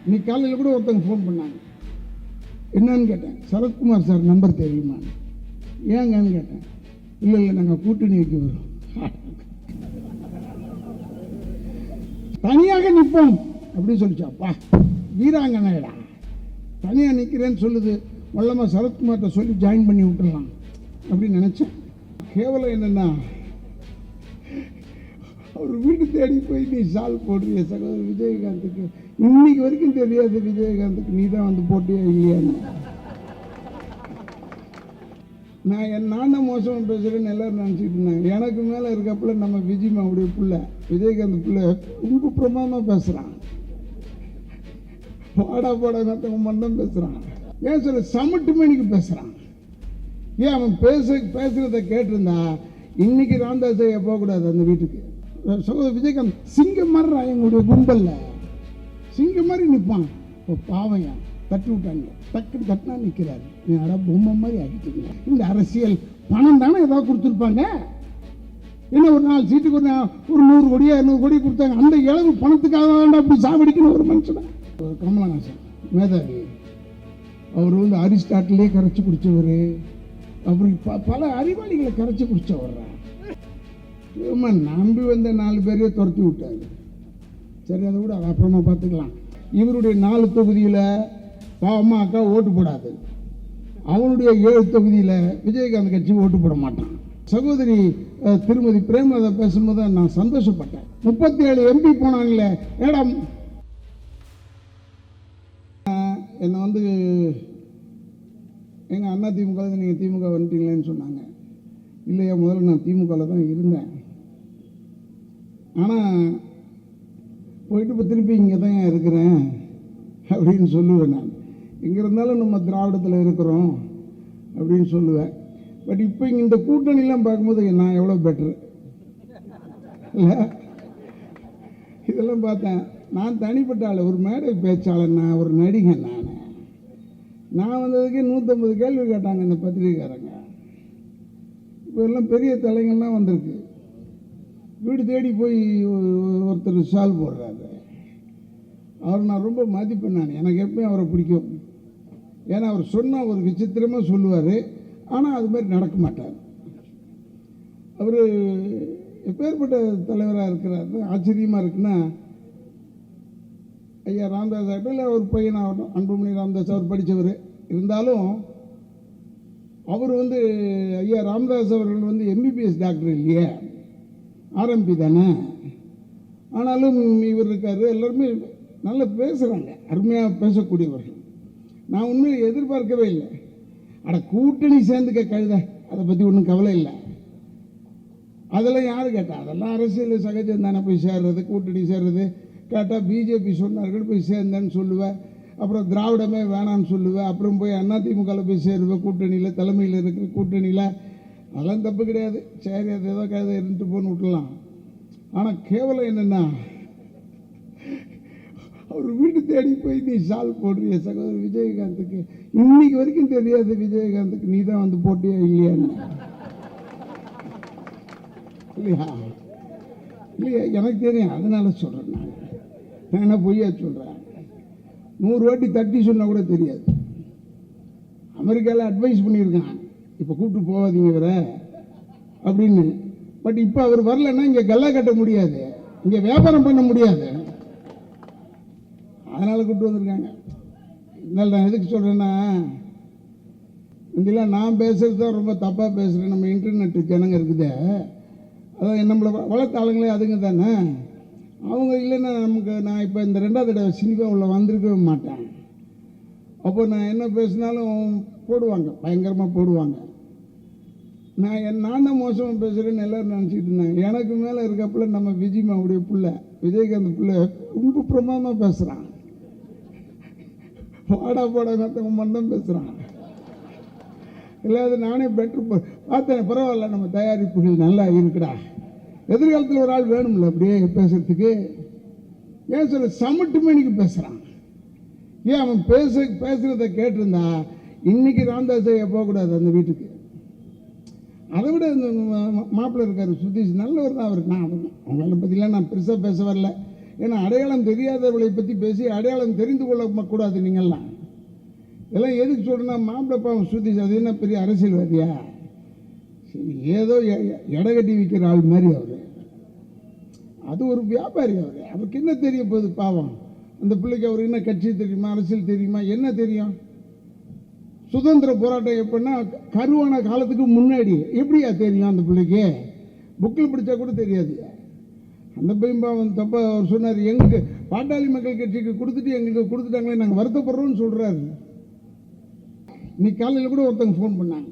இன்னைக்கு காலையில் கூட ஒருத்தவங்க ஃபோன் பண்ணாங்க. என்னன்னு கேட்டேன். சரத்குமார் சார் நம்பர் தெரியுமா? ஏங்கன்னு கேட்டேன். இல்லை நாங்கள் கூட்டணி வைக்க வரோம், தனியாக நிற்போம் அப்படின்னு சொல்லிச்சாப்பா. வீராங்கனைடா, தனியாக நிற்கிறேன்னு சொல்லுது. வல்லமா சரத்குமார்கிட்ட சொல்லி ஜாயின் பண்ணி விட்டுடலாம் அப்படின்னு நினச்சேன். கேவலம் என்னென்னா, அவர் வீட்டு தேடி போய் நீ சால் போடுறிய சகோதரர் விஜயகாந்துக்கு. இன்னைக்கு வரைக்கும் தெரியாது விஜயகாந்துக்கு நீ தான் வந்து போட்டியா இல்லையான்னு. நான் தான் மோசமாக பேசுகிறேன்னு எல்லாரும் நினச்சிட்டு இருந்தாங்க. எனக்கு மேலே இருக்கப்பல நம்ம விஜயமாவுடைய பிள்ளை விஜயகாந்த் பிள்ளை ரொம்ப பிரமாதமாக பேசுகிறான். பாடா மற்றவங்க மட்டும் பேசுகிறான். ஏன் சொல்ல சமட்டு மணிக்கு பேசுகிறான். ஏன் அவன் பேசுகிறத கேட்டிருந்தா இன்னைக்கு ராமதாஸ் ஐயா போகக்கூடாது அந்த வீட்டுக்கு. சகோதரர் விஜயகாந்த் சிங்கம் மாதிரி எங்களுடைய கும்பல்ல சிங்கம் மாதிரி நிற்பான். இப்போ பாவையா தட்டி விட்டாங்க, டக்குன்னு தட்டினா நிற்கிறாரு. நீ அட பொம்மை மாதிரி ஆகிட்டீங்க. இந்த அரசியல் பணம் தானே ஏதாவது கொடுத்துருப்பாங்க. என்ன ஒரு 4 சீட்டுக்கு ஒரு 100 கோடியா 200 கோடி கொடுத்தாங்க. அந்த இளவு பணத்துக்காக வேண்டாம் அப்படி சாவடிக்கணும் ஒரு மனுஷனை. ஒரு கமலஹாசன் மேதாவி, அவர் வந்து அரிஸ்டாட்டிலே கரைச்சி குடித்தவர். அப்புறம் பல அறிவாளிகளை கரைச்சி குடிச்சவர். நம்பி வந்த 4 பேரையே துரத்தி விட்டாரு. சரி, அதை விட அப்புறமா பார்த்துக்கலாம். இவருடைய 4 தொகுதியில் பாமக ஓட்டு போடாது. அவனுடைய 7 தொகுதியில் விஜயகாந்த் கட்சி ஓட்டு போட மாட்டான். சகோதரி திருமதி பிரேமலதா பேசும்போது நான் சந்தோஷப்பட்டேன். 37 எம்பி போனாங்களே. மேடம் என்னை வந்து எங்கள் அண்ணா திமுக நீங்கள் திமுக வந்துட்டீங்களேன்னு சொன்னாங்க. இல்லையா, முதல்ல நான் திமுகவில் தான் இருந்தேன். ஆனால் போயிட்டு இப்போ திருப்பி இங்கே தான் இருக்கிறேன் அப்படின்னு சொல்லுவேன். நான் எங்கே இருந்தாலும் நம்ம திராவிடத்தில் இருக்கிறோம் அப்படின்னு சொல்லுவேன். பட் இப்போ இந்த கூட்டணிலாம் பார்க்கும்போது நான் எவ்வளோ பெட்ரு இல்லை. இதெல்லாம் பார்த்தேன். நான் தனிப்பட்ட ஆள், ஒரு மேடை பேச்சாளர், நான் ஒரு நடிகன். நான் வந்ததுக்கே 150 கேள்வி கேட்டாங்க இந்த பத்திரிகைக்காரங்க. இப்போ எல்லாம் பெரிய தலைங்கள்லாம் வந்திருக்கு. வீடு தேடி போய் ஒருத்தர் ஷால் போடுறாரு. அவர் நான் ரொம்ப மதிப்பேன். நான் எனக்கு எப்பயும் அவரை பிடிக்கும். ஏன்னா அவர் சொன்னால் ஒரு விசித்திரமாக சொல்லுவார், ஆனால் அது மாதிரி நடக்க மாட்டார். அவர் எப்பேற்பட்ட தலைவராக இருக்கிறாரு ஆச்சரியமாக இருக்குன்னா, ஐயா ராமதாஸ் சாப்பிட்டு ஒரு பையன் ஆகட்டும், அன்புமணி ராமதாஸ் அவர் படித்தவர் இருந்தாலும், அவர் வந்து ஐயா ராமதாஸ் அவர்கள் வந்து எம்பிபிஎஸ் டாக்டர் இல்லையே, ஆர்எம்பி தானே. ஆனாலும் இவர் இருக்கார். எல்லாருமே நல்லா பேசுகிறாங்க, அருமையாக பேசக்கூடியவர்கள். நான் உண்மையில் எதிர்பார்க்கவே இல்லை. கூட்டணி சேர்ந்துக்க கழுத, அதை பற்றி ஒன்றும் கவலை இல்லை. அதெல்லாம் யார் கேட்டா? அதெல்லாம் அரசியல் சகஜம் தானே. போய் சேர்றது, கூட்டணி சேர்றது. கேட்டால் பிஜேபி சொன்னார்கள் போய் சேர்ந்தேன்னு சொல்லுவேன். அப்புறம் திராவிடமே வேணான்னு சொல்லுவேன். அப்புறம் போய் அதிமுகவில் போய் சேருவேன், கூட்டணியில் தலைமையில் இருக்கிற கூட்டணியில். அதெல்லாம் தப்பு கிடையாது. சரி, அது ஏதோ கதை இருந்துட்டு போன்னு விட்டுலாம். ஆனால் கேவலம் என்னென்னா, அவர் வீட்டு தேடி போய் நீ சால் போடுறிய சகோதரர் விஜயகாந்துக்கு. இன்னைக்கு வரைக்கும் தெரியாது விஜயகாந்துக்கு நீ தான் வந்து போட்டியா இல்லையான்னு. இல்லையா இல்லையா எனக்கு தெரியும், அதனால சொல்கிறேன். நான் என்ன பொய்யா சொல்கிறேன்? 100 வாட்டி தட்டி சொன்னால் கூட தெரியாது. அமெரிக்காவில் அட்வைஸ் பண்ணியிருக்கான், இப்போ கூப்பிட்டு போகாதீங்க வேற அப்படின்னு. பட் இப்போ அவர் வரலன்னா இங்கே கல்லா கட்ட முடியாது, இங்கே வியாபாரம் பண்ண முடியாது. அதனால் கூப்பிட்டு வந்திருக்காங்க. இதனால் நான் எதுக்கு சொல்கிறேன்னா, இதெல்லாம் நான் பேசுகிறது தான் ரொம்ப தப்பாக பேசுகிறேன். நம்ம இன்டர்நெட் ஜனங்க இருக்குது, அதான் நம்மளை வளர்த்த ஆளுங்களே அதுங்க தானே. அவங்க இல்லைன்னா நமக்கு, நான் இப்போ இந்த 2வது தடவை சினிமாவில் வந்திருக்கவே மாட்டேன். அப்போ நான் என்ன பேசினாலும் போடுவாங்க, பயங்கரமாக போடுவாங்க. நான் தான் மோசமாக பேசுகிறேன்னு எல்லோரும் நினச்சிக்கிட்டு இருந்தாங்க. எனக்கு மேலே இருக்கப்பல நம்ம விஜயமாவுடைய பிள்ளை விஜயகாந்த் பிள்ளை ரொம்ப பிரமாதமாக பேசுகிறான். பாடா மற்றவங்க மட்டும் பேசுகிறான். இல்லை, அது நானே பெட்ரு பார்த்தேன். பரவாயில்ல, நம்ம தயாரிப்புகள் நல்லா இருக்குடா. எதிர்காலத்தில் ஒரு ஆள் வேணும்ல அப்படியே பேசுறதுக்கு. ஏன் சொல்ல சமட்டு மணிக்கு பேசுகிறான். ஏன் அவன் பேசுகிறத கேட்டிருந்தா இன்னைக்கு ராமதாஸ் ஐயா போகக்கூடாது அந்த வீட்டுக்கு. அதை விட இந்த மாப்பிள்ளை இருக்கார் சுதீஷ், நல்லவர் தான் அவர். நான் அவங்கள பற்றிலாம் நான் பெருசாக பேச வரல. ஏன்னா அடையாளம் தெரியாதவர்களை பற்றி பேசி அடையாளம் தெரிந்து கொள்ளக்கூடாது. நீங்கள்லாம் இதெல்லாம் எதுக்கு சொல்கிறேன்னா, மாப்பிள்ளை பாவம் சுத்தி அது என்ன பெரிய அரசியல்வாதியா? சரி, ஏதோ எடகட்டி விற்கிற ஆள் மாதிரி அவர். அது ஒரு வியாபாரி. அவருக்கு என்ன தெரிய போகுது பாவம்? அந்த பிள்ளைக்கு அவர் என்ன கட்சி தெரியுமா, அரசியல் தெரியுமா, என்ன தெரியும்? சுதந்திர போராட்டம் எப்படின்னா கருவான காலத்துக்கு முன்னாடி எப்படியா தெரியும் அந்த பிள்ளைக்கு? புக்கில் படித்தா கூட தெரியாது. அந்த பையன் தப்பா அவர் சொன்னார், எங்களுக்கு பாட்டாளி மக்கள் கட்சிக்கு கொடுத்துட்டு எங்களுக்கு கொடுத்துட்டாங்களே நாங்கள் வருத்தப்படுறோம்னு சொல்கிறாரு. இன்னைக்கு காலையில் கூட ஒருத்தவங்க ஃபோன் பண்ணாங்க.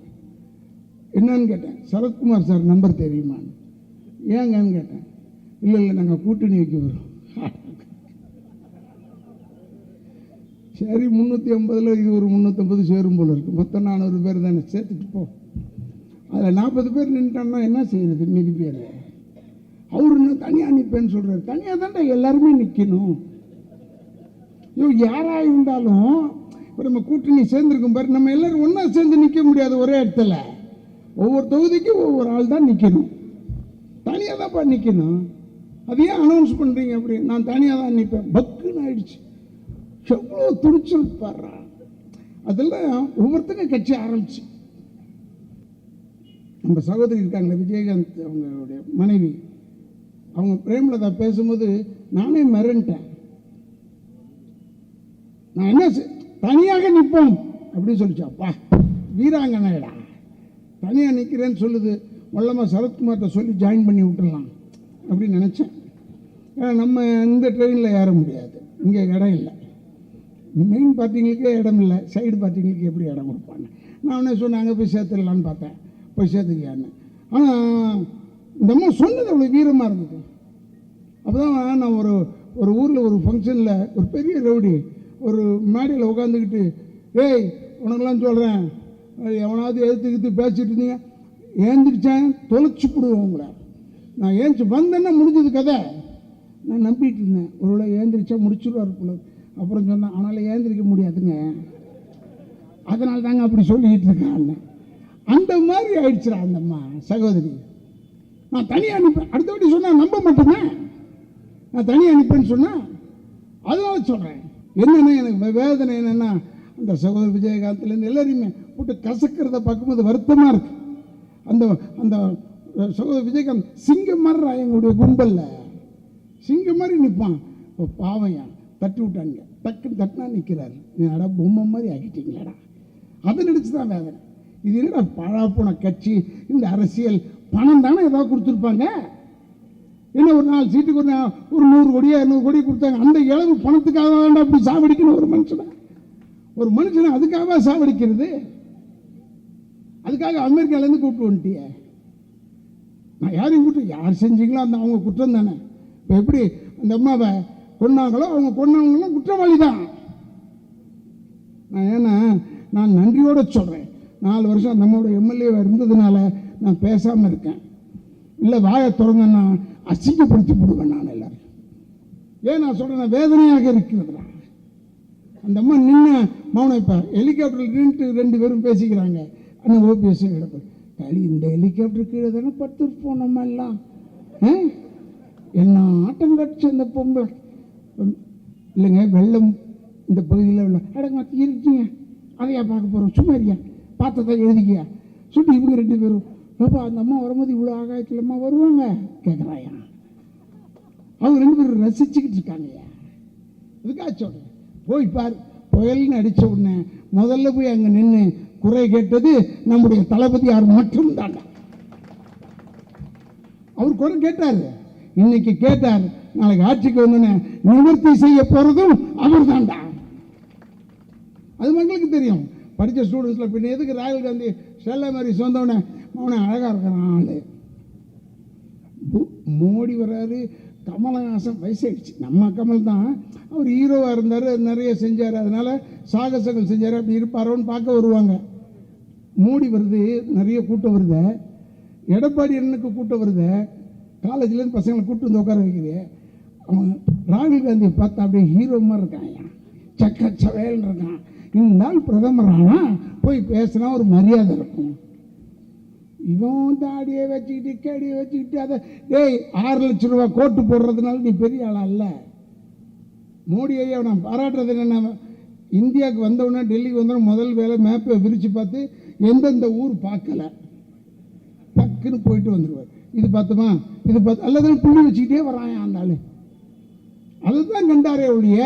என்னன்னு கேட்டேன், சரத்குமார் சார் நம்பர் தெரியுமான்னு. ஏங்கன்னு கேட்டேன். இல்லை நாங்கள் கூட்டணி வைக்க வரோம். சரி, 350 இது ஒரு 350 சேரும் போல இருக்குது. மொத்தம் 400 பேர் தானே, சேர்த்துட்டு போ. அதில் 40 பேர் நின்றுட்டான்னா என்ன செய்யறது? மீதி பேர் அவரு இன்னும் தனியாக நிற்பேன்னு சொல்கிறார். தனியாக தான்டா எல்லாருமே நிற்கணும். யாராக இருந்தாலும் இப்போ நம்ம கூட்டணி சேர்ந்துருக்கும் பாரு, நம்ம எல்லோரும் ஒன்றா சேர்ந்து நிற்க முடியாது ஒரே இடத்துல. ஒவ்வொரு தொகுதிக்கும் ஒவ்வொரு ஆள் தான் நிற்கணும். தனியாக தான்ப்பா நிற்கணும். அது ஏன் அனௌன்ஸ் பண்ணுறீங்க? அப்படி நான் தனியாக தான் நிற்பேன். பக்குன்னு ஆயிடுச்சு. எவ்வளோ துணிச்சல் பாடுறா. அதெல்லாம் ஒவ்வொருத்தருக்கும் கட்சி ஆரம்பிச்சு. நம்ம சகோதரி இருக்காங்களே விஜயகாந்த், அவங்களுடைய மனைவி, அவங்க பிரேமலதா பேசும்போது நானே மிரண்டேன். நான் என்ன தனியாக நிற்போம் அப்படின்னு சொல்லிச்சாப்பா, வீராங்கனைடா தனியாக நிற்கிறேன்னு சொல்லுது. மொல்லமாக சரத்குமார்கிட்ட சொல்லி ஜாயின் பண்ணி விட்டுடலாம் அப்படின்னு நினச்சேன். ஏன்னா நம்ம இந்த ட்ரெயினில் ஏற முடியாது, இங்கே இடம் இல்லை. மெயின் பார்ட்டிங்களுக்கே இடம் இல்லை, சைடு பார்ட்டிங்களுக்கு எப்படி இடம் கொடுப்பாங்க? நான் உடனே சொன்னேன், அங்கே போய் சேர்த்துடலான்னு பார்த்தேன். போய் சேர்த்துக்கியான்னு. ஆனால் இந்த அம்மா சொன்னது அவ்வளோ வீரமாக இருந்தது. அப்போ தான் நான் ஒரு ஊரில் ஒரு ஃபங்க்ஷனில் ஒரு பெரிய ரவுடி ஒரு மேடையில் உட்காந்துக்கிட்டு, ஏய் உனக்கெல்லாம் சொல்கிறேன், எவனாவது எதிர்த்து பேசிட்டு இருந்தீங்க, ஏந்திரிச்சேன் தொலைச்சி போடுவோம் உங்களை. நான் ஏந்திச்சு வந்தேன்னா முடிஞ்சது கதை. நான் நம்பிட்டு இருந்தேன், ஒருவேளை ஏந்திரிச்சா முடிச்சுடுவார் போல. அப்புறம் சொன்னேன், அவனால் ஏந்திரிக்க முடியாதுங்க, அதனால தாங்க அப்படி சொல்லிக்கிட்டு இருக்கான்னு. அந்த மாதிரி ஆயிடுச்சுடா அந்த அம்மா சகோதரி. நான் தனியாக அனுப்பேன், அடுத்த வாட்டி சொன்னால் நம்ப மாட்டேங்க. நான் தனியாக அனுப்பேன்னு சொன்னேன். அதனால சொல்கிறேன், என்னென்னா எனக்கு வேதனை என்னென்னா, அந்த சகோதரி விஜயகாந்த்லேருந்து எல்லாரையுமே போட்டு கசக்கிறத பார்க்கும்போது வருத்தமாக இருக்குது. அந்த அந்த சகோதரி விஜயகாந்த் சிங்கம் மாதிரி எங்களுடைய கும்பலில் சிங்கம் மாதிரி நிற்பான். இப்போ பாவையா தட்டி விட்டாங்க, டக்குன்னு தட்டினா நிற்கிறாரு. நீடா பொம்மை மாதிரி ஆக்கிட்டீங்களாடா. அதை நினச்சி தான் வேதனை. இது என்னடா பழாப்போன கட்சி, இந்த அரசியல் பணம் தானே ஏதாவது கொடுத்துருப்பாங்க. என்ன ஒரு 4 சீட்டுக்கு ஒரு 100 கோடியோ 200 கோடி கொடுத்தாங்க. அந்த இளவு பணத்துக்காக வேண்டாம் அப்படி சாவடிக்கணும் ஒரு மனுஷனை அதுக்காக சாவடிக்கிறது. அதுக்காக அமெரிக்காலேருந்து கூப்பிட்டு வந்துட்டியே. நான் யாரையும் கூப்பிட்டு யார் செஞ்சீங்களோ அந்த அவங்க குற்றம் தானே. இப்போ எப்படி அந்த அம்மாவை கொன்னாங்களோ அவங்க கொன்னவங்களும் குற்றவாளி தான். நான் நன்றியோடு சொல்கிறேன், 4 வருஷம் அந்த அம்மாவோட எம்எல்ஏவாக இருந்ததுனால நான் பேசாமல் இருக்கேன். இல்லை வாயை திறந்தேன்னா அசிங்கப்படுத்தி போடுவேன் நான் எல்லாரும். ஏன் நான் சொல்கிறேன், வேதனையாக இருக்கிறதுடா. அந்த அம்மா நின்று மௌனம். இப்போ ஹெலிகாப்டரில் நின்றுட்டு 2 பேரும் பேசிக்கிறாங்க. ஆனால் ஓபிஎஸ் களி இந்த ஹெலிகாப்டர் கீழே தானே படுத்துருப்போம் நம்ம எல்லாம். என்ன ஆட்டம் கட்சி அந்த பொம்பளை இல்லைங்க. வெள்ளம் இந்த பகுதியில் உள்ள அடங்க இருக்கீங்க, அதையா பார்க்க போகிறோம், சும்மா இருக்கியா, பார்த்ததை எழுதிக்கியா சுட்டு இவங்க 2 பேரும் பாப்பா அந்த அம்மா வரும்போது இவ்வளோ ஆகாயத்துலம்மா வருவாங்க கேட்குறாயா. அவங்க 2 பேரும் ரசிச்சுக்கிட்டு இருக்காங்கய்யா. அதுக்காக சொல்கிறேன், போய் பார். புயல்னு அடித்த உடனே முதல்ல போய் அங்கே நின்று குறை கேட்டது நம்முடைய தளபதியார் மட்டும் தாண்டா. அவர் குறை கேட்டார், இன்னைக்கு கேட்டார், நாளைக்கு ஆட்சிக்கு வந்தோன்னே நிவர்த்தி செய்ய போகிறதும் அவர் தாண்டா. அது மக்களுக்கு தெரியும். படித்த ஸ்டூடெண்ட்ஸில் பின்ன எதுக்கு ராகுல் காந்தி ஸ்டெல்லா மாதிரி சொந்தவனே அவனை அழகாக இருக்கிறான் ஆள். மோடி வராரு, கமலஹாசன் வயசாயிடுச்சு, நம்ம கமல் தான். அவர் ஹீரோவாக இருந்தார், நிறைய செஞ்சார், அதனால் சாகசங்கள் செஞ்சார். அப்படி இருப்பாரோன்னு பார்க்க வருவாங்க. மோடி வருது, நிறைய கூட்டம் வருது. எடப்பாடி அண்ணனுக்கு கூட்டம் வருது. காலேஜ்லேருந்து பசங்களை கூப்பிட்டு வந்து உட்கார வைக்குது. அவன் ராகுல் காந்தியை பார்த்தா அப்படியே ஹீரோ மாதிரி இருக்கான், சக்க சவேல்னு இருக்கான். இந்த நாள் பிரதமர் ஆனால் போய் பேசினா ஒரு மரியாதை இருக்கும். இவன் தாடியை வச்சுக்கிட்டு கேடியை வச்சுக்கிட்டு அதை 6 லட்ச ரூபா கோட்டு போடுறதுனால நீ பெரிய ஆளா இல்லை. மோடி ஐயா நான் பாராட்டுறது என்னென்ன, இந்தியாவுக்கு வந்தவுடனே டெல்லிக்கு வந்தோடனே முதல் வேலை மேப்பை விரித்து பார்த்து எந்தெந்த ஊர் பார்க்கல டக்குன்னு போயிட்டு வந்துடுவார். இது பார்த்துமா, இது பார்த்து அல்லது புள்ளி வச்சுக்கிட்டே வரான் அந்த ஆளு. அதுதான் கண்டாரே ஒழிய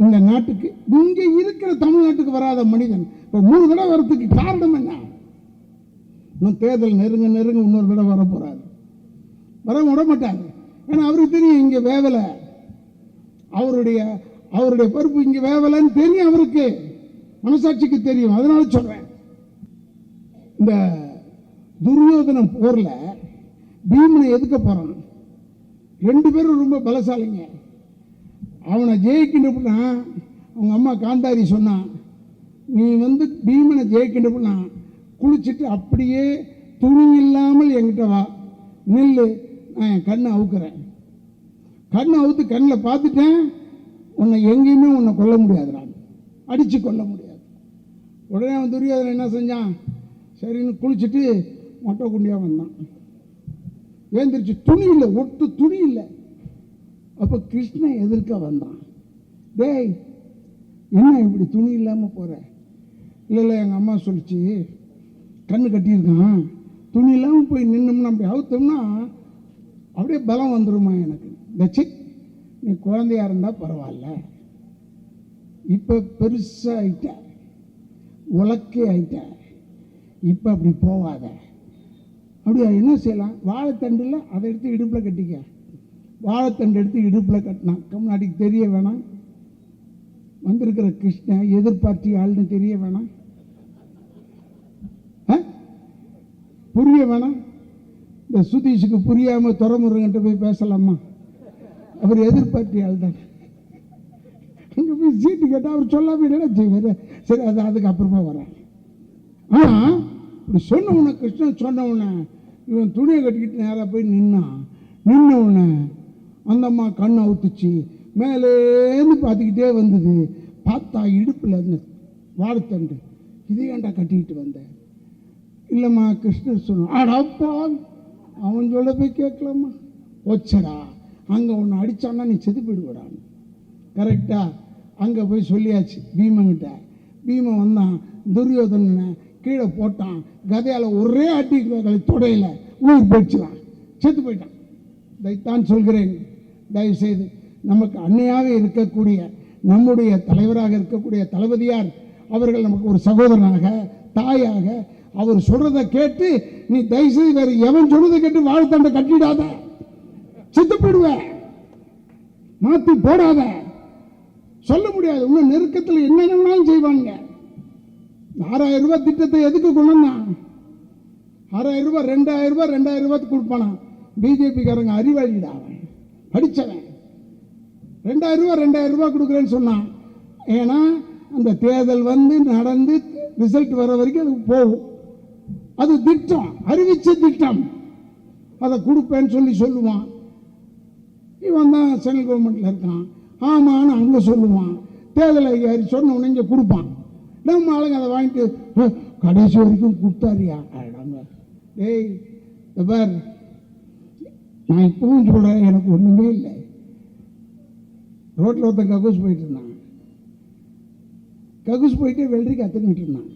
இந்த நாட்டுக்கு, இங்கே இருக்கிற தமிழ்நாட்டுக்கு வராத மனிதன் இப்போ 3 தடவை வர்றதுக்கு காரணம் என்ன? இன்னும் தேர்தல் நெருங்க நெருங்க இன்னொரு தடவை வர போறாரு, வர விட மாட்டாரு. ஏன்னா அவருக்கு தெரியும் இங்கே வேவலை, அவருடைய பருப்பு இங்கே வேவலைன்னு தெரியும், அவருக்கு மனசாட்சிக்கு தெரியும். அதனால சொல்றேன், இந்த துரியோதனம் போர்ல பீமனை எதுக்க போறான், 2 பேரும் ரொம்ப பலசாலிங்க. அவனை ஜெயிக்கின்றப்பனா அவங்க அம்மா காந்தாரி சொன்னான், நீ பீமனை ஜெயிக்கின்றப்பனா குளிச்சுட்டு அப்படியே துணி இல்லாமல் என்கிட்ட வா, நில்லு, நான் என் கண்ணை அவுக்கிறேன். கண்ணை அவுத்து கண்ணில் பார்த்துட்டேன், உன்னை எங்கேயுமே உன்னை கொல்ல முடியாது, நான் அடித்து கொல்ல முடியாது. உடனே அவன் துரியோதனன் என்ன செஞ்சான், சரின்னு குளிச்சுட்டு மொட்டை குண்டியாக வந்தான். ஏந்திரிச்சு துணி இல்லை, ஒட்டு துணி இல்லை. அப்போ கிருஷ்ணன் எதிர்க்க வந்தான், டேய் என்ன இப்படி துணி இல்லாமல் போகிற? இல்லை எங்கள் அம்மா சொல்லிச்சு, கண்ணு கட்டியிருக்கான், துணி இல்லாமல் போய் நின்னோம்னா அப்படி அவுத்தோம்னா அப்படியே பலம் வந்துடுமா எனக்கு. தட்சி நீ குழந்தையா இருந்தால் பரவாயில்ல, இப்போ பெருசாக ஆயிட்ட, உலக்கே ஆயிட்ட, இப்போ அப்படி போவாத. அப்படியா, என்ன செய்யலாம்? வாழைத்தண்டில் அதை எடுத்து இடுப்பில் கட்டிக்க. வாழைத்தண்டு எடுத்து இடுப்பில் கட்டினா கம்நாட்டிக்கு தெரிய வேணாம், வந்திருக்கிற கிருஷ்ணன் எதிர்பார்த்தி ஆள்னு தெரிய வேணாம், புரிய வேணாம். இந்த சுதீஷுக்கு புரியாமல் துறமுருகன்ட்ட போய் பேசலாமா? அவர் எதிர்பார்த்தி ஆள் தான். அங்கே போய் சீட்டு கேட்டால் அவர் சொல்லாமல் என்ன செய்வார்? சரி, அதுக்கு அப்புறமா வரேன். ஆனால் இப்படி சொன்னவுடனே கிருஷ்ணன் சொன்னவுடனே இவன் துணியை கட்டிக்கிட்டு நேராக போய் நின்னவுடனே அந்த அம்மா கண்ணை அவுத்துச்சு, மேலேருந்து பார்த்துக்கிட்டே வந்தது. பார்த்தா இடுப்பில் அந்த வாழைத்தண்டு. இது ஏன்டா கட்டிக்கிட்டு வந்தேன்? இல்லைம்மா கிருஷ்ணன் சொன்னான். ஆடாப்பா, அவன் சொல்ல போய் கேட்கலாமா? ஒச்சடா, அங்கே ஒன்று அடித்தான்னா நீ செத்து போயிடுவாடான். கரெக்டா அங்கே போய் சொல்லியாச்சு பீமன்கிட்ட. பீமன் வந்தான், துரியோதனனை கீழே போட்டான், கதையால் ஒரே அடி தொடையில் உயிர் போயிடுச்சுதான், செத்து போயிட்டான். இதைத்தான் சொல்கிறேன், தயவுசெய்து நமக்கு அன்னையாக இருக்கக்கூடிய நம்முடைய தலைவராக இருக்கக்கூடிய தளபதியார் அவர்கள் நமக்கு ஒரு சகோதரனாக, தாயாக, அவர் சொல்றதை கேட்டு நீ தயவுசெய்து வேறு எவன் சொல்றதை கேட்டு வாழ்த்தண்டை கட்டிடாத, செத்து போயிடுவேன், மாற்றி போடாத. சொல்ல முடியாது, இன்னும் நெருக்கத்தில் என்னென்னாலும் செய்வாங்க. 6000 ரூபாய் திட்டத்தை எதுக்கு கொண்டு வந்தான்? 6000 ரூபாய் 2000 ரூபாய் 2000 ரூபாய்க்கு கொடுப்பானா? பிஜேபிக்காரங்க அறிவாளிடா, அவன் படித்தவன். 2000 ரூபாய் கொடுக்குறேன்னு சொன்னான். ஏன்னா அந்த தேர்தல் நடந்து ரிசல்ட் வர வரைக்கும் அது போகும். அது திட்டம், அறிவிச்ச திட்டம். அதை கொடுப்பேன்னு சொல்லுவான். இவன் தான் சென்ட்ரல் கவர்மெண்ட்ல இருக்கான், ஆமான்னு அங்கே சொல்லுவான். தேர்தல் அதிகாரி சொன்ன உடனே இங்கே கொடுப்பான். நம்ம ஆளுங்க அதை வாங்கிட்டு கடைசி வரைக்கும் கொடுத்தாரியா? டேய் பார், நான் இப்பவும் சொல்கிறேன், எனக்கு ஒன்றுமே இல்லை. ரோட்டில் ஒருத்தன் கக்கூஸ் போயிட்டு இருந்தான், கக்கூஸ் போயிட்டு வெள்ளரிக்காய் தின்னுட்டு இருந்தான்.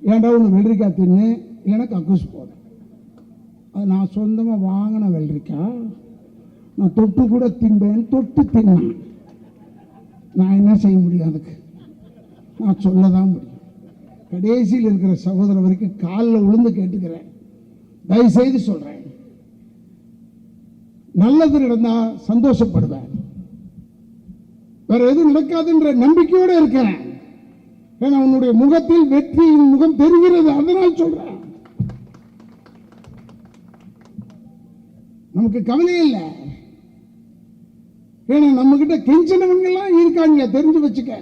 ஏன்டா ஒன்று வெள்ளரிக்காய் தின்னு, இல்லைன்னா கக்கூஸ் போகிறேன். அது நான் சொந்தமாக வாங்கின வெள்ளரிக்காய், நான் தொட்டு கூட தின்பேன், தொட்டு தின்னான். நான் என்ன செய்ய முடியும்? அதுக்கு நான் சொல்ல தான் முடியும். கடைசியில் இருக்கிற சகோதரர் வரைக்கும் காலில் விழுந்து கேட்டுக்கிறேன், தயவுசெய்து சொல்கிறேன், நல்லது நடந்தால் சந்தோஷப்படுவேன், வேற எதுவும் நடக்காதுன்ற நம்பிக்கையோடு இருக்கிறேன். ஏன்னா உன்னுடைய முகத்தில் வெற்றியின் முகம் தெரிகிறது, அதனால் சொல்றேன். நமக்கு கவலை இல்லை. ஏன்னா நம்ம கிட்ட கெஞ்சினவங்க எல்லாம் இருக்காங்க, தெரிஞ்சு வச்சுக்க.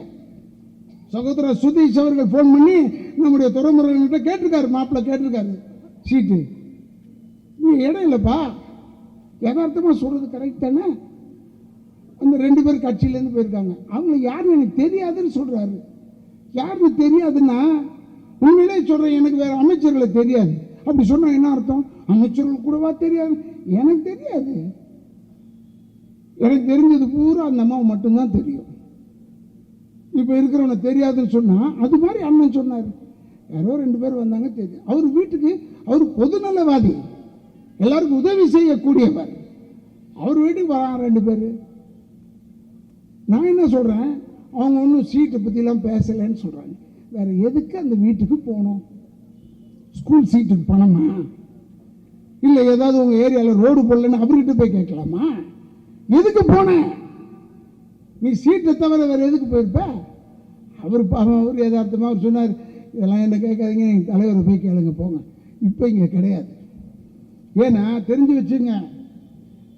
சகோதரர் சுதீஷ் அவர்கள் போன் பண்ணி நம்முடைய துறைமுறைகிட்ட கேட்டிருக்காரு, மாப்பிள்ள கேட்டிருக்காரு சீட்டு. நீ இடம் இல்லைப்பா, யதார்த்தமா சொல்றது கரெக்ட் தானே? அந்த 2 பேர் கட்சியிலேருந்து போயிருக்காங்க, அவங்க யாருன்னு எனக்கு தெரியாதுன்னு சொல்றாரு. யாருன்னு தெரியாதுன்னா உண்மையிலே சொல்றேன், எனக்கு வேற அமைச்சர்களை தெரியாது. அப்படி சொன்னா என்ன அர்த்தம்? அமைச்சர்கள் கூடவா தெரியாது? எனக்கு தெரியாது. எனக்கு தெரிஞ்சது பூரா அந்த அம்மாவை மட்டும்தான் தெரியும். இப்போ இருக்கிறவனை தெரியாதுன்னு சொன்னால் அது மாதிரி அண்ணன் சொன்னார். யாரோ 2 பேர் வந்தாங்க தெரியும். அவர் வீட்டுக்கு அவர் பொதுநலவாதி, எல்லாருக்கும் உதவி செய்யக்கூடியவர். அவர் வீட்டுக்கு வரான் 2 பேர். நான் என்ன சொல்கிறேன், அவங்க ஒன்றும் சீட்டை பற்றிலாம் பேசலைன்னு சொல்கிறாங்க. வேறு எதுக்கு அந்த வீட்டுக்கு போகணும்? ஸ்கூல் சீட்டுக்கு பணமா? இல்லை ஏதாவது உங்கள் ஏரியாவில் ரோடு போடலன்னு அவர்கிட்ட போய் கேட்கலாமா? எதுக்கு போனேன்? நீ சீட்டை தவிர வேறு எதுக்கு போயிருப்ப? அவர் யதார்த்தமாக அவர் சொன்னார், இதெல்லாம் என்ன கேட்காதீங்க, நீங்கள் தலைவரை போய் கேளுங்க போங்க. இப்போ இங்கே கிடையாது. ஏன்னா தெரிஞ்சு வச்சுங்க,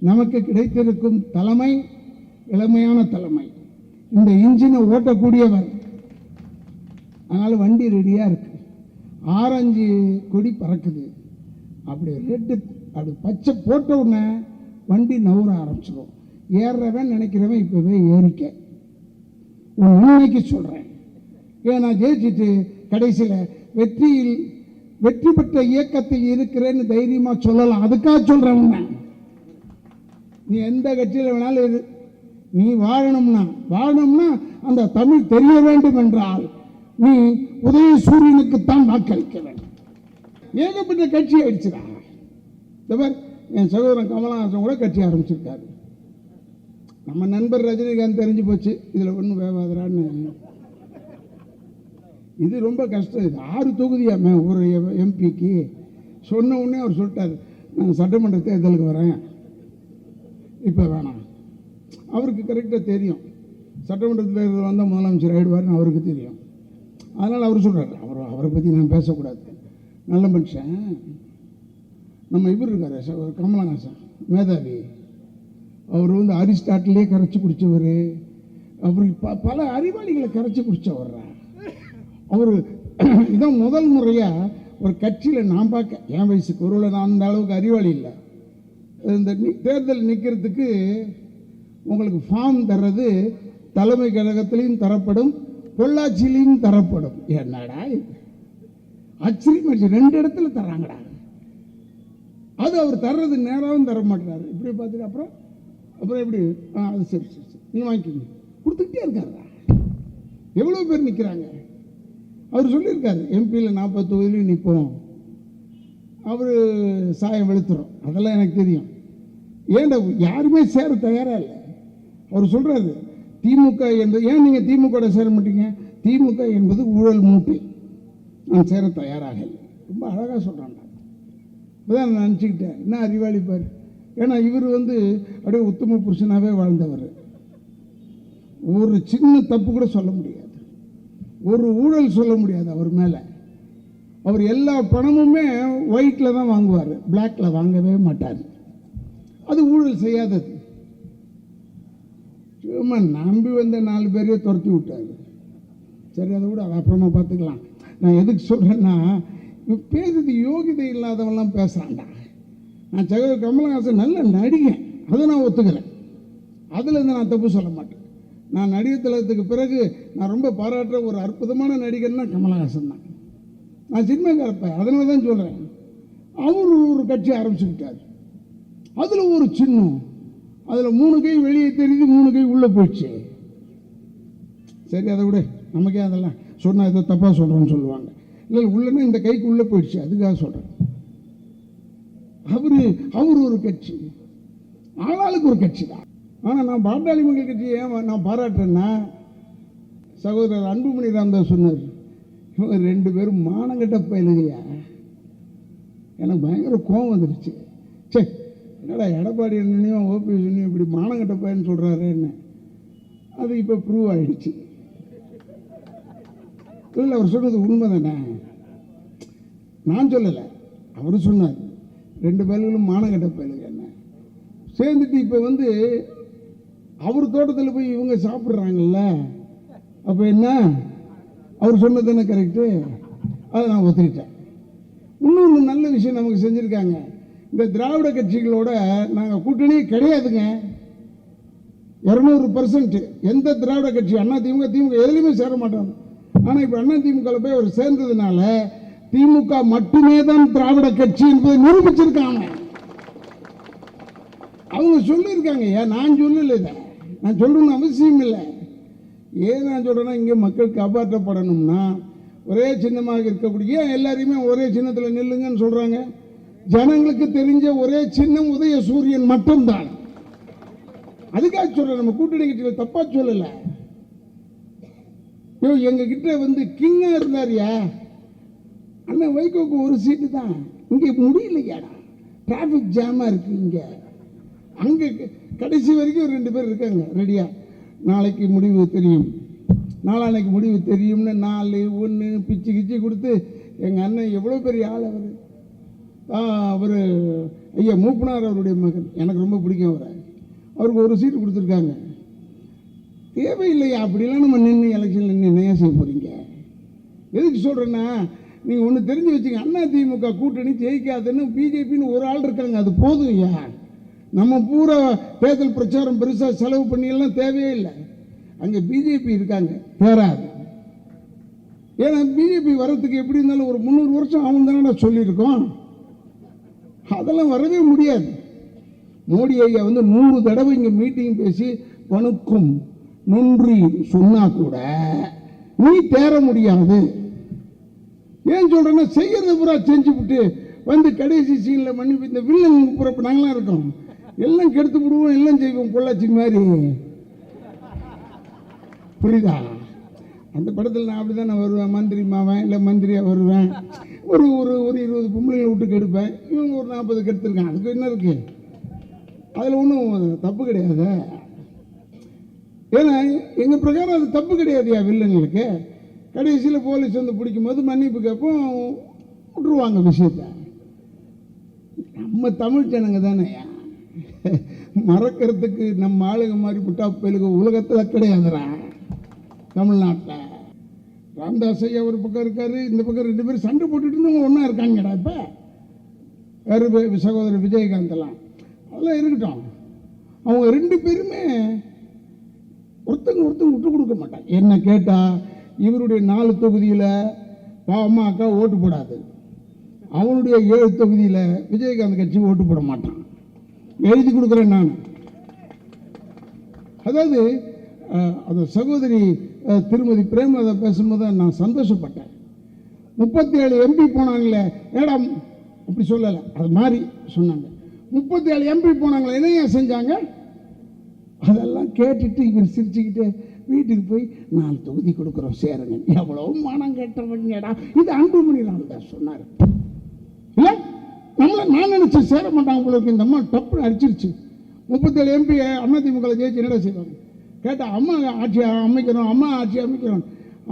நமக்கு கிடைத்திருக்கும் தலைமை இளமையான தலைமை, இந்த இன்ஜினை ஓட்டக்கூடியவர். அதனால் வண்டி ரெடியாக இருக்கு. ஆரஞ்சு கொடி பறக்குது, அப்படி ரெட்டு அப்படி பச்சை போட்ட உடனே வண்டி நவுற ஆரம்பிச்சிடும். ஏறுறவன் நினைக்கிறவன் இப்போவே ஏறிக்க. உன் உண்மைக்கு சொல்கிறேன். ஏன் நான் ஜெயிச்சுட்டு கடைசியில் வெற்றி பெற்ற இயக்கத்தில் இருக்கிறேன்னு தைரியமாக சொல்லலாம். அதுக்காக சொல்கிறேன் உன்னை. நீ எந்த கட்சியில் வேணாலும் இரு, நீ வாழணும்னா அந்த தமிழ் தெரிய வேண்டும் என்றால் நீ உதயசூரியனுக்குத்தான் வாக்களிக்க வேண்டும். ஏகப்பட்ட கட்சி ஆயிடுச்சுடா. என் சகோதரன் கமலஹாசன் கூட கட்சி ஆரம்பிச்சிருக்காரு. நம்ம நண்பர் ரஜினிகாந்த் தெரிஞ்சு போச்சு, இதில் ஒன்றும் வேவாதரான்னு. இது ரொம்ப கஷ்டம். இது 6 தொகுதியாமே ஒரு எம்பிக்கு. சொன்ன உடனே அவர் சொல்லிட்டார், நான் சட்டமன்ற தேர்தலுக்கு வரேன், இப்போ வேணாம். அவருக்கு கரெக்டாக தெரியும், சட்டமன்ற தேர்தல் வந்தால் முதலமைச்சர் ஆகிடுவார்னு அவருக்கு தெரியும். அதனால் அவர் சொல்கிறார், அவரை பற்றி நான் பேசக்கூடாது. நல்ல மனுஷன். நம்ம இவர் இருக்கார் கமலஹாசன், மேதாவி. அவர் வந்து அரிஸ்டாட்டிலே கரைச்சி குடித்தவர். அவருக்கு பல அறிவாளிகளை கரைச்சி குடித்தவர்றா அவர். இதான் முதல் முறையாக ஒரு கட்சியில் நான் பார்க்க, என் வயசுக்கு ஒருவேளை நான் அந்த அளவுக்கு அறிவாளி இல்லை. இந்த தேர்தல் நிற்கிறதுக்கு உங்களுக்கு ஃபார்ம் தர்றது தலைமை கழகத்திலையும் தரப்படும், பொள்ளாச்சியிலையும் தரப்படும். என்னடா ஆச்சரியமாச்சு, 2 இடத்துல தர்றாங்கடா. அது அவர் தர்றது நேராகவும் தர மாட்டாரு. இப்படி பார்த்துட்டு அப்புறம் எப்படி அது சரி நீ வாங்கிக்கிங்க கொடுத்துக்கிட்டே இருக்காருடா. எவ்வளோ பேர் நிற்கிறாங்க. அவர் சொல்லியிருக்காரு, எம்பியில் 40 தொகுதியிலையும் நிற்போம். அவர் சாயம் வெளுத்துறோம், அதெல்லாம் எனக்கு தெரியும். ஏன்டா யாருமே சேர தயாராக இல்லை. அவர் சொல்கிறாரு, திமுக என்பது, ஏன் நீங்கள் திமுக சேர மாட்டீங்க? திமுக என்பது ஊழல் மூட்டை, நான் சேர தயாராக இல்லை. ரொம்ப அழகாக சொல்கிறாங்க. இப்போதான் நான் நினச்சிக்கிட்டேன், என்ன அறிவாளிப்பார். ஏன்னா இவர் வந்து அப்படியே உத்தம புருஷனாகவே வாழ்ந்தவர். ஒரு சின்ன தப்பு கூட சொல்ல முடியாது, ஒரு ஊழல் சொல்ல முடியாது அவர் மேலே. அவர் எல்லா பணமுமே ஒயிட்டில் தான் வாங்குவார், பிளாக்கில் வாங்கவே மாட்டார். அது ஊழல் செய்யாதது. சும்மா நம்பி வந்த 4 பேரையே துரத்தி விட்டார். சரி, அதை விட அப்புறமா பார்த்துக்கலாம். நான் எதுக்கு சொல்கிறேன்னா, பேசுறது யோகிதை இல்லாதவெல்லாம் பேசுகிறான்டா. நான் சகோதரர் கமலஹாசன் நல்ல நடிகன், அதை நான் ஒத்துக்கிறேன். அதில் இருந்து நான் தப்பு சொல்ல மாட்டேன். நான் நடிகர் திலகத்துக்கு பிறகு நான் ரொம்ப பாராட்டுற ஒரு அற்புதமான நடிகர்னா கமலஹாசன் தான். நான் சினிமாக்காரப்பேன், அதனால தான் சொல்கிறேன். அவர் ஒரு கட்சி ஆரம்பிச்சுக்கிட்டார். அதில் ஒரு சின்னம், அதில் 3 கை வெளியே தெரியுது, 3 கை உள்ளே போயிடுச்சு. சரி, அதை விட நமக்கே அதெல்லாம் சொன்னால் ஏதோ தப்பாக சொல்கிறேன்னு சொல்லுவாங்க. இல்லை உள்ளன்னா இந்த கைக்கு உள்ளே போயிடுச்சு, அதுக்காக சொல்கிறேன். அவர் ஒரு கட்சி, ஆளாளுக்கு ஒரு கட்சி தான். ஆனால் நான் பாட்டாளி மக்கள் கட்சியை ஏன் நான் பாராட்டுறேன்னா, சகோதரர் அன்புமணி ராமதாஸ் சொன்னார், இவங்க 2 பேரும் மானங்கட்ட பயிலுகையா. எனக்கு பயங்கர கோபம் வந்துருச்சு. சே, என்னடா எடப்பாடி என்னையும் ஓபிஎஸ் என்னையும் இப்படி மானங்கட்ட பையன்னு சொல்கிறாருன்னு. அது இப்போ ப்ரூவ் ஆகிடுச்சு. இல்லை, அவர் சொன்னது உண்மை தானே, நான் சொல்லலை, அவர் சொன்னார். 2 பேர்களும் மானங்கட்ட பயிலுங்க என்ன சேர்ந்துட்டு இப்போ வந்து அவர் தோட்டத்தில் போய் இவங்க சாப்பிட்றாங்கல்ல. அப்போ என்ன, அவர் சொன்னது தானே கரெக்டு, அதை நான் ஒத்துக்கிட்டேன். இன்னொன்று நல்ல விஷயம் நமக்கு செஞ்சுருக்காங்க. இந்த திராவிட கட்சிகளோட நாங்கள் கூட்டணியே கிடையாதுங்க. 200% எந்த திராவிட கட்சி, அண்ணா திமுக எதுலையுமே சேர மாட்டாங்க. ஆனால் இப்போ அண்ணா திமுக போய் அவர் சேர்ந்ததுனால திமுக மட்டுமே தான் திராவிட கட்சி என்பதை நிரூபிச்சிருக்காங்க. அவங்க சொல்லியிருக்காங்க. ஏன் நான் சொல்லலை, இதை நான் சொல்லணும்னு அவசியம் இல்லை. ஏன் நான் சொல்கிறேன்னா, இங்கே மக்கள் காப்பாற்றப்படணும்னா ஒரே சின்னமாக இருக்கக்கூடிய, எல்லாரையுமே ஒரே சின்னத்தில் நில்லுங்கன்னு சொல்கிறாங்க. ஜனங்களுக்கு தெரிஞ்ச ஒரே சின்னம் உதய சூரியன் மட்டும்தான். அதுக்காக சொல்கிறேன், நம்ம கூட்டணி கட்சியில் தப்பாக சொல்லலை. எங்ககிட்ட வந்து கிங்காக இருந்தாரியா அண்ணன் வைகோக்கு ஒரு சீட்டு தான். இங்கே முடியலையாடா, டிராஃபிக் ஜாமாக இருக்குது. இங்கே அங்கே கடைசி வரைக்கும் 2 பேர் இருக்காங்க ரெடியா. நாளைக்கு முடிவு தெரியும், நாளான்னைக்கு முடிவு தெரியும்னு 4 1 பிச்சு கிச்சு கொடுத்து. எங்கள் அண்ணன் எவ்வளோ பெரிய ஆள் அவர். அவர் ஐயா மூப்பனார் அவருடைய மகன், எனக்கு ரொம்ப பிடிக்கும் அவரை. அவருக்கு ஒரு சீட்டு கொடுத்துருக்காங்க. தேவையில்லையா அப்படிலாம் நம்ம நின்று எலெக்ஷனில் நின்று என்ன செய்ய போகிறீங்க? எதுக்கு சொல்கிறேன்னா, நீங்கள் ஒன்று தெரிஞ்சு வச்சுங்க, அண்ணா திமுக கூட்டணி ஜெயிக்காதுன்னு பிஜேபின்னு ஒரு ஆள் இருக்காங்க, அது போதும். ஐயா நம்ம பூரா தேர்தல் பிரச்சாரம் பெருசாக செலவு பண்ணியெல்லாம் தேவையே இல்லை. அங்கே பிஜேபி இருக்காங்க, தேராது. ஏன்னா பிஜேபி வர்றதுக்கு எப்படி இருந்தாலும் ஒரு 300 வருஷம் ஆகும் தானே சொல்லியிருக்கோம். அதெல்லாம் வரவே முடியாது. மோடி ஐயா வந்து 100 தடவை இங்கே மீட்டிங் பேசி வணக்கம் நன்றி சொன்னா கூட நீ தேர முடியாது. ஏன் சொல்றேன்னா, செய்யறது பூரா செஞ்சுவிட்டு வந்து கடைசி சீனில் மன்னிப்பு இந்த வில்லன் புறப்பு நாங்களாம் இருக்கோம், எல்லாம் கெடுத்து விடுவோம், எல்லாம் செய்வோம் பொள்ளாச்சி மாதிரி. புரியுதா? அந்த படத்தில் நான் அப்படி தான் நான் வருவேன், மந்திரி மாவேன் இல்லை மந்திரியாக வருவேன். ஒரு ஒரு ஒரு 20 பொம்பளைங்களை விட்டு கெடுப்பேன். இவங்க ஒரு 40 கெடுத்துருக்கான். அதுக்கு என்ன இருக்கு? அதில் ஒன்றும் தப்பு கிடையாது. ஏன்னா எங்கள் பிரகாரம் அது தப்பு கிடையாதுயா. வில்லங்களுக்கு கடைசியில் போலீஸ் வந்து பிடிக்கும் போது மன்னிப்பு கேட்போம், விட்டுருவாங்க விஷயத்தை. நம்ம தமிழ் ஜனங்க தானே, மறக்கிறதுக்கு நம்ம ஆளுங்க மாதிரி புட்டா பயிலுக்கு உலகத்தில் கிடையாதுரா. தமிழ்நாட்டில் ராமதாஸ் ஐயா ஒரு பக்கம் இருக்காரு, இந்த பக்கம் 2 பேர் சண்டை போட்டுட்டு ஒன்றா இருக்காங்கடா. இப்போ வேறு சகோதரர் விஜயகாந்த்லாம் அதெல்லாம் இருக்கட்டும். அவங்க 2 பேருமே ஒருத்தங்க விட்டு கொடுக்க மாட்டாங்க. என்ன கேட்டால், இவருடைய 4 தொகுதியில் பாமக ஓட்டு போடாது, அவனுடைய 7 தொகுதியில் விஜயகாந்த் கட்சி ஓட்டு போட மாட்டான். எழுதி கொடுக்குறேன் நான். அதாவது அந்த சகோதரி திருமதி பிரேமலதா பேசும்போது நான் சந்தோஷப்பட்டேன். 37 எம்பி போனாங்களே, ஏடா அப்படி சொல்லலை, அது மாதிரி சொன்னாங்க. 37 எம்பி போனாங்களே, என்னையா செஞ்சாங்க? அதெல்லாம் கேட்டுட்டு இவர் சிரிச்சுக்கிட்டு வீட்டுக்கு போய் 4 தொகுதி கொடுக்குறோம் சேருங்க. எவ்வளோ மானம் கேட்டவங்கடா. இது அன்புமணி ராமதாஸ் சொன்னார். இல்லை நம்மளை நான் நினச்சி சேர மாட்டாங்க உங்களுக்கு. இந்த அம்மா டப்புன்னு அடிச்சிருச்சு. 37 எம்பி அதிமுக ஜெயிச்சு என்னடா செய்வாங்க கேட்டால், அம்மா ஆட்சி அமைக்கிறோம், அம்மா ஆட்சி அமைக்கிறோம்.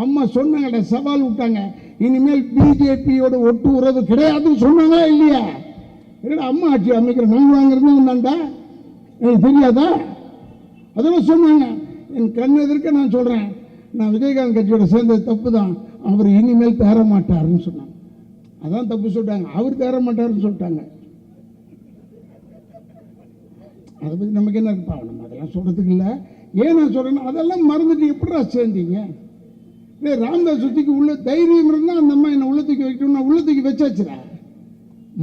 அம்மா சொன்னாங்கடா, சவால் விட்டாங்க, இனிமேல் பிஜேபியோட ஒட்டு உறவு கிடையாதுன்னு சொன்னாங்களா இல்லையா? என்னடா அம்மா ஆட்சி அமைக்கிறோம், நாங்கள் வாங்குறது வந்தாண்டா, எனக்கு தெரியாதா? அதெல்லாம் சொன்னாங்க. என் கண் எதிர்க்க நான் சொல்கிறேன், நான் விஜயகாந்த் கட்சியோட சேர்ந்தது தப்பு தான், அவர் இனிமேல் தேர மாட்டாருன்னு சொன்னாங்க. அதான் தப்பு சொல்லிட்டாங்க, அவர் தேர மாட்டாருன்னு சொல்லிட்டாங்க. அதை பற்றி நமக்கு என்ன இருப்பா, நம்ம அதெல்லாம் சொல்கிறதுக்கு இல்லை. ஏன் நான் சொல்கிறேன்னா, அதெல்லாம் மறந்துட்டு எப்படா சேர்ந்தீங்க? இதே ராமதாஸ் சுத்திக்கு உள்ள தைரியம் இருந்தால் அந்த அம்மா என்னை உள்ளத்துக்கு வைக்கணும், நான் உள்ளத்துக்கு வச்சாச்சுரா.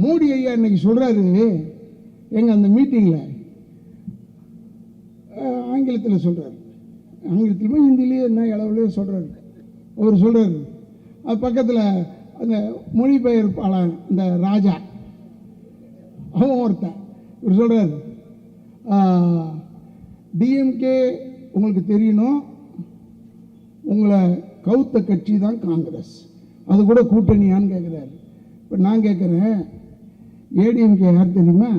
மோடி ஐயா இன்னைக்கு சொல்கிறாரு எங்கள் அந்த மீட்டிங்கில், ஆங்கிலத்தில் சொல்கிறார், ஆங்கிலத்திலுமே ஹிந்திலேயே என்ன அளவுலேயே சொல்கிறாரு. அவர் சொல்கிறார், அது பக்கத்தில் அந்த மொழிபெயர்ப்பாளர் இந்த ராஜா அவன் ஒருத்தன், இவர் சொல்கிறார், டிஎம்கே உங்களுக்கு தெரியணும், உங்களை கவுத்த கட்சி தான் காங்கிரஸ், அது கூட கூட்டணியான்னு கேட்குறாரு. இப்போ நான் கேட்குறேன், ஏடிஎம்கே யார் தெரியுமா?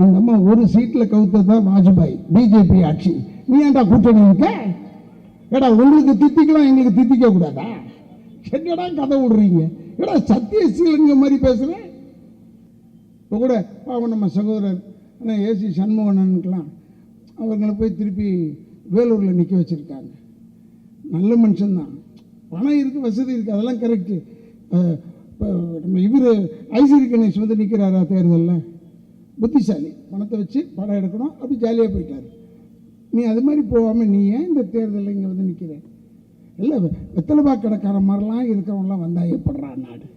அந்த அம்மா ஒரு சீட்டில் கவுத்தது தான் வாஜ்பாய், பிஜேபி ஆட்சி. நீ ஏன்டா கூட்டணி இருக்க? ஏடா உங்களுக்கு தித்திக்கலாம், எங்களுக்கு தித்திக்க கூடாதா? என்னடா கதை விடுறீங்க? ஏடா சத்தியசீலங்க மாதிரி பேசுகிறேன். இப்போ கூட பாவம் நம்ம சகோதரர் ஆனால் ஏசி சண்முகனன்னுக்கலாம் அவங்களை போய் திருப்பி வேலூரில் நிற்க வச்சுருக்காங்க. நல்ல மனுஷன்தான், பணம் இருக்குது, வசதி இருக்குது, அதெல்லாம் கரெக்டு. இப்போ நம்ம இவர் ஐசிறி கணேஷ் வந்து நிற்கிறாரா தேர்தலில்? புத்திசாலி, பணத்தை வச்சு படம் எடுக்கணும், அப்படி ஜாலியாக போயிட்டார். நீ அது மாதிரி போகாமல் நீ ஏன் இந்த தேர்தலில் இங்கே வந்து நிற்கிற? இல்லை வெத்தலைபா கடைக்கார மாதிரிலாம் இருக்கிறவங்களாம் வந்தால் ஏற்படுறா நாடு?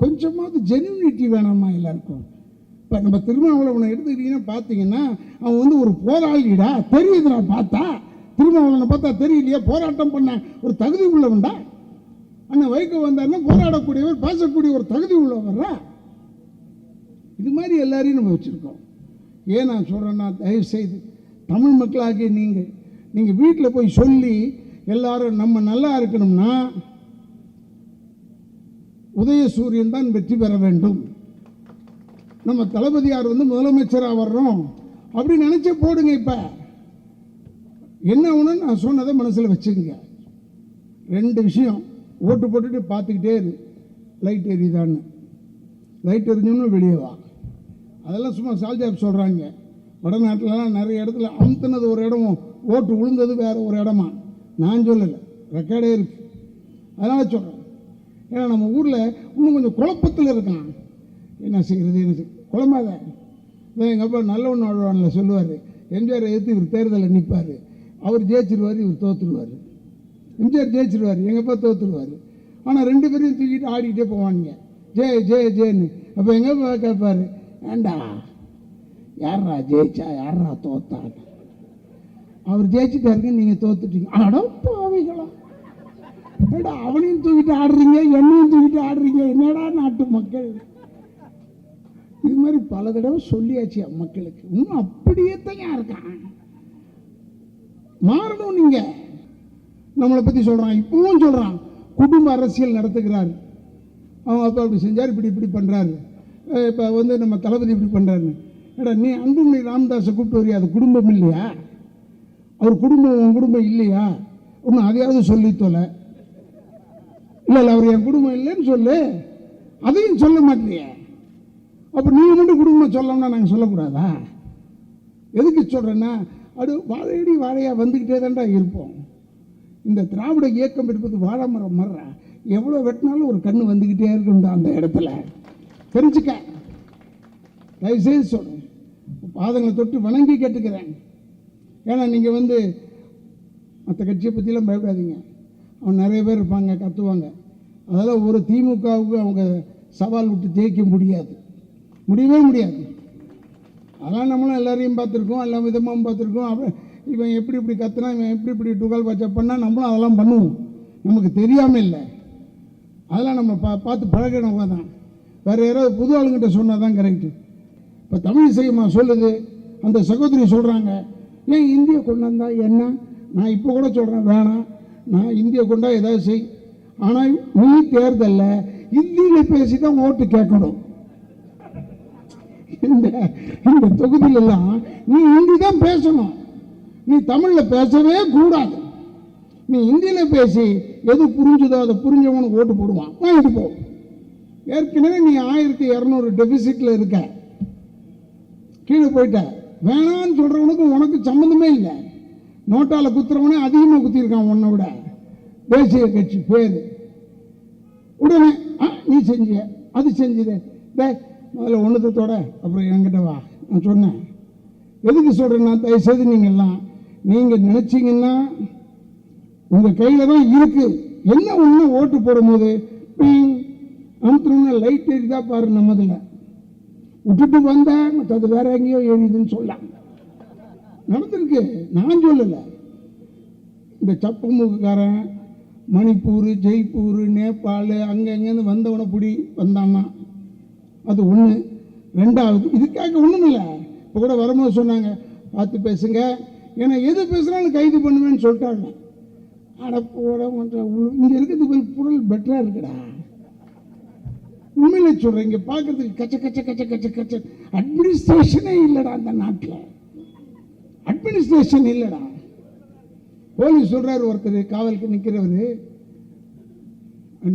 கொஞ்சமாவது ஜென்யூனிட்டி வேணாமா எல்லாருக்கும்? இப்போ நம்ம திருமாவளவனை எடுத்துக்கிட்டிங்கன்னா பார்த்தீங்கன்னா அவன் வந்து ஒரு போராளிடா, தெரியுதுடா, பார்த்தா திருமாவளவனை பார்த்தா தெரியலையா, போராட்டம் பண்ண ஒரு தகுதி உள்ளவன்டா. அண்ணன் வைகோ வந்தாருன்னா போராடக்கூடியவர், பேசக்கூடிய ஒரு தகுதி உள்ளவர்ரா. இது மாதிரி எல்லாரையும் நம்ம வச்சுருக்கோம். ஏன் நான் சொல்கிறேன்னா, தயவுசெய்து தமிழ் மக்களாகிய நீங்கள் வீட்டில் போய் சொல்லி எல்லாரும் நம்ம நல்லா இருக்கணும்னா உதயசூரியன் தான் வெற்றி பெற வேண்டும், நம்ம தளபதியார் வந்து முதலமைச்சராக வர்றோம் அப்படின்னு நினச்சே போடுங்க. இப்போ என்ன ஒன்று நான் சொன்னதை மனசில் வச்சுக்கங்க. 2 விஷயம், ஓட்டு போட்டுட்டு பார்த்துக்கிட்டே இரு, லைட் எரியுதான்னு. லைட் எரிஞ்சோன்னு வெளியே வா. அதெல்லாம் சும்மா சால்ஜாப் சொல்கிறாங்க. வடநாட்டிலலாம் நிறைய இடத்துல அமுத்துனது ஒரு இடமும் ஓட்டு விழுந்தது வேறு ஒரு இடமா. நான் சொல்லலை, ரெக்கார்டே இருக்குது. அதனால் சொல்கிறேன். ஏன்னா நம்ம ஊரில் இன்னும் கொஞ்சம் குழப்பத்தில் இருக்கான். என்ன செய்கிறது, என்ன செய்ய குழம்பாத. எங்கள் அப்பா நல்லவன் வாழ்வானில் சொல்லுவார், எம்ஜிஆர் எதிர்த்து இவர் தேர்தலில் நிற்பார், அவர் ஜெயிச்சிருவார், இவர் தோற்றுருவார். எம்ஜிஆர் ஜெயிச்சிருவார், எங்கள் அப்பா தோற்றுருவார். ஆனால் 2 பேரையும் தூக்கிட்டு ஆடிக்கிட்டே போவானுங்க, ஜெய ஜெய ஜெயன்னு. அப்போ எங்கள் அப்பா கேட்பார், ஏண்டா யாரா ஜெயிச்சா யாரா தோத்தா? அவர் ஜெயிச்சுட்டாருங்க, நீங்கள் தோத்துட்டீங்க. அடப்பாவிகளா, ஏடா அவனையும் தூக்கிட்டு ஆடுறீங்க, என்னையும் தூக்கிட்டு ஆடுறீங்க, என்னடா நாட்டு மக்கள். இது மாதிரி பல தடவை சொல்லியாச்சு மக்களுக்கு. இன்னும் அப்படியே தான் இருக்கான். மாறணும். நீங்க நம்மளை பத்தி சொல்றான், இப்பவும் சொல்றான், குடும்ப அரசியல் நடத்துகிறார். அவங்க அப்பா இப்படி செஞ்சார், இப்படி பண்றாரு, இப்போ வந்து நம்ம தளபதி இப்படி பண்றாரு. ஏடா நீ அன்புமணி ராமதாஸை கூப்பிட்டு வரியா? அது குடும்பம் இல்லையா? அவர் குடும்பம் உன் குடும்பம் இல்லையா? ஒன்று அதையாவது சொல்லி தொலை. இல்லை அவர் என் குடும்பம் இல்லைன்னு சொல்லு, அதையும் சொல்ல மாட்டேறிய. அப்போ நீங்கள் மட்டும் குடும்பம் சொல்லணும்னா நாங்கள் சொல்லக்கூடாதா? எதுக்கு சொல்கிறேன்னா, அது வாழையடி வாழையாக வந்துக்கிட்டே தான்டா இருப்போம். இந்த திராவிட இயக்கம் இருப்பது வாழை மரம் மர்றா, எவ்வளோ வெட்டினாலும் ஒரு கண்ணு வந்துக்கிட்டே இருக்குண்டா அந்த இடத்துல. தெரிஞ்சுக்க, தயவுசெய்து சொல்கிறேன், பாதங்களை தொட்டு வணங்கி கேட்டுக்கிறேன். ஏன்னா நீங்கள் வந்து மற்ற கட்சியை பற்றிலாம் பயப்படாதீங்க. அவன் நிறைய பேர் இருப்பாங்க, கத்துவாங்க. அதெல்லாம் ஒரு திமுகவுக்கு அவங்க சவால் விட்டு ஜெயிக்க முடியவே முடியாது. அதெல்லாம் நம்மளும் எல்லாரையும் பார்த்துருக்கோம், எல்லா விதமாகவும் பார்த்துருக்கோம். அப்போ இவன் எப்படி கத்துனா, இவன் எப்படி டுகால் பாச்சா பண்ணால் நம்மளும் அதெல்லாம் பண்ணுவோம். நமக்கு தெரியாமல் இல்லை, அதெல்லாம் நம்ம பார்த்து பழகினவங்க தான். வேறு யாராவது புது ஆளுங்கிட்ட சொன்னால் தான் கரெக்டு. இப்போ தமிழ் இசையம்மா சொல்லுது, அந்த சகோதரி சொல்கிறாங்க, ஏன் இந்திய கொண்டாந்தா என்ன? நான் இப்போ கூட சொல்கிறேன், வேணாம், நான் இந்திய கொண்டா ஏதாவது செய். ஆனால் நீ தேர்தலில் இந்தியில் பேசி தான் ஓட்டு கேட்கணும். இந்த தொகுதியிலெல்லாம் நீ ஹிந்தி தான் பேசணும், நீ தமிழில் பேசவே கூடாது. நீ ஹிந்தியில் பேசி எது புரிஞ்சுதோ அதை புரிஞ்சவனுக்கு ஓட்டு போடுவான், வாங்கிட்டு போ. ஏற்கனவே நீ 1200 டெபிசிட்டில் இருக்க, கீழே போயிட்ட. வேணான்னு சொல்கிறவனுக்கு உனக்கு சம்மந்தமே இல்லை. நோட்டால் குத்துறவனே அதிகமாக குத்திருக்கான் உன்னை விட. தேசிய கட்சி பேர் உடனே நீ செஞ்சிய, அது செஞ்சுது. முதல்ல ஒன்றுத்தோட அப்புறம் என்கிட்ட வா. நான் சொன்னேன், எதுக்கு சொல்கிறேன்னா, தயவுசெய்து நீங்கள் நினச்சிங்கன்னா உங்கள் கையில் தான் இருக்குது. என்ன ஒன்று ஓட்டு போடும்போது அமுத்துறோம்னா லைட் எரிதா பாரு, நம்மதில் விட்டுட்டு வந்தேன், அது வேற எங்கேயோ எரியுதுன்னு சொல்லலாம். நடந்திருக்கு, நான் சொல்லலை. இந்த சப்பமுக்காரன் மணிப்பூர், ஜெய்ப்பூர், நேபாள் அங்கங்கேருந்து வந்தவனை பிடி வந்தான்னா அது ஒன்று. 2வது, இதுக்காக ஒன்றும் இல்லை. இப்போ கூட வரும்போது சொன்னாங்க, பார்த்து பேசுங்க, ஏன்னா எது பேசுகிறாலும் கைது பண்ணுவேன்னு சொல்லிட்டாங்க. அடப்போட இங்கே இருக்கிறது பொருள் பெட்டராக இருக்குடா. உண்மையில சொல்கிறேன், இங்கே பார்க்கறதுக்கு கச்ச கச்ச கச்ச கச்ச கச்ச அட்மினிஸ்ட்ரேஷனே இல்லைடா அந்த நாட்டில். அட்மினிஸ்ட்ரேஷன் இல்லைடா. போலீஸ் சொல்கிறாரு, ஒருத்தர் காவலுக்கு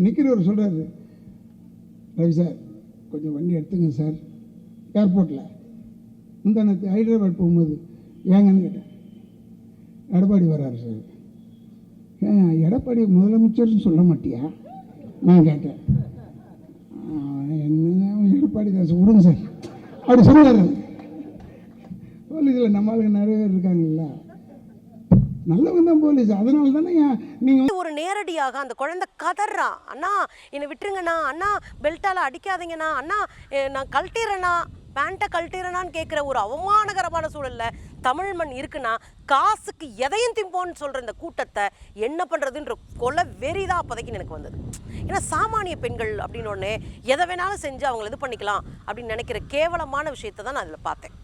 நிற்கிறவர் சொல்கிறாரு, ரவி சார் கொஞ்சம் வண்டி எடுத்துங்க சார். ஏர்போர்ட்டில் முந்தானத்து ஹைதராபாத் போகும்போது ஏங்கன்னு கேட்டேன். எடப்பாடி வர்றாரு சார். ஏன் எடப்பாடி முதலமைச்சர்னு சொல்ல மாட்டியா? நான் கேட்டேன். என்ன எடப்பாடி தாஸ் விடுங்க சார் அப்படி சொல்லுவார். போலீஸில் நம்மளுக்கு நிறைய பேர் இருக்காங்கல்ல, நல்லவங்க தான் போலீஸ். அதனால தானே நீங்கள் ஒரு நேரடியாக அந்த குழந்தை கதறான், அண்ணா என்னை விட்டுருங்கண்ணா, அண்ணா பெல்ட்டால் அடிக்காதீங்கண்ணா, அண்ணா நான் கழட்டிடுறேண்ணா, பேண்ட்டை கழட்டிறனான்னு கேட்குற ஒரு அவமானகரமான சூழல்ல தமிழ் மண் இருக்குன்னா காசுக்கு எதையும் திம்போன்னு சொல்கிற இந்த கூட்டத்தை என்ன பண்ணுறதுன்ற கொலை வெறிதான் அப்போதைக்கு எனக்கு வந்தது. ஏன்னா சாமானிய பெண்கள் அப்படின்னு ஒன்று எதை வேணாலும் செஞ்சு அவங்கள இது பண்ணிக்கலாம் அப்படின்னு நினைக்கிற கேவலமான விஷயத்தை தான் நான் அதில் பார்த்தேன்.